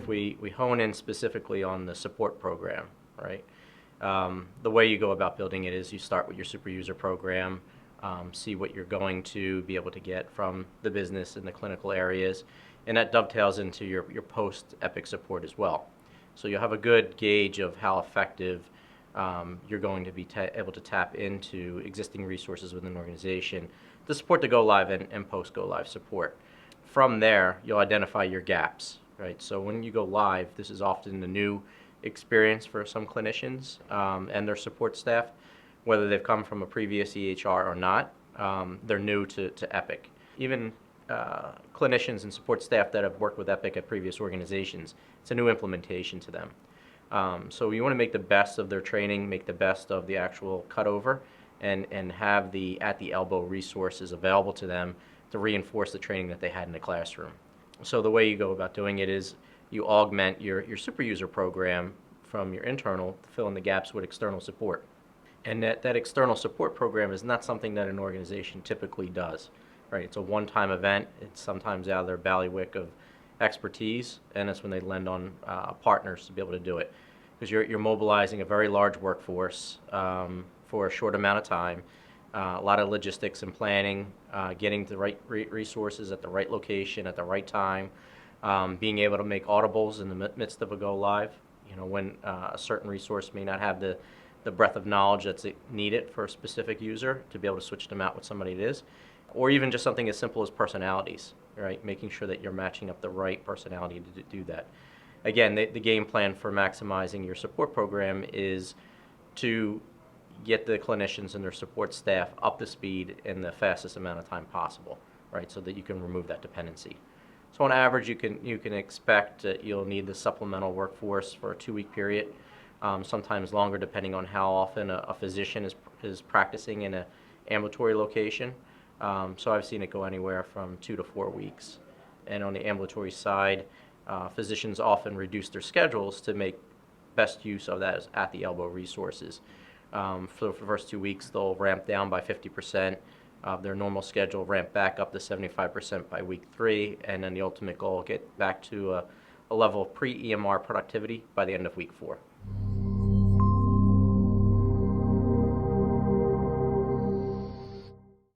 if we hone in specifically on the support program, right? The way you go about building it is you start with your super user program, see what you're going to be able to get from the business and the clinical areas, and that dovetails into your post-Epic support as well. So you'll have a good gauge of how effective you're going to be able to tap into existing resources within an organization to support the go-live and post-go-live support. From there, you'll identify your gaps, right? So when you go live, this is often a new experience for some clinicians and their support staff, whether they've come from a previous EHR or not. They're new to Epic. Even clinicians and support staff that have worked with Epic at previous organizations, it's a new implementation to them. So you want to make the best of their training, make the best of the actual cutover, and have the at-the-elbow resources available to them to reinforce the training that they had in the classroom. So the way you go about doing it is you augment your super user program from your internal to fill in the gaps with external support. And that external support program is not something that an organization typically does, right? It's a one-time event. It's sometimes out of their bailiwick of expertise, and that's when they lend on partners to be able to do it. Because you're mobilizing a very large workforce for a short amount of time, a lot of logistics and planning, getting the right resources at the right location at the right time, being able to make audibles in the midst of a go-live, when a certain resource may not have the breadth of knowledge that's needed for a specific user to be able to switch them out with somebody it is, or even just something as simple as personalities, right? Making sure that you're matching up the right personality to do that. Again, the game plan for maximizing your support program is to get the clinicians and their support staff up to speed in the fastest amount of time possible, right? So that you can remove that dependency. So on average, you can expect that you'll need the supplemental workforce for a 2-week period, sometimes longer depending on how often a physician is practicing in an ambulatory location. So I've seen it go anywhere from 2 to 4 weeks. And on the ambulatory side, physicians often reduce their schedules to make best use of that at the elbow resources. For the first 2 weeks, they'll ramp down by 50% of their normal schedule, ramp back up to 75% by week 3, and then the ultimate goal, get back to a level of pre-EMR productivity by the end of week 4.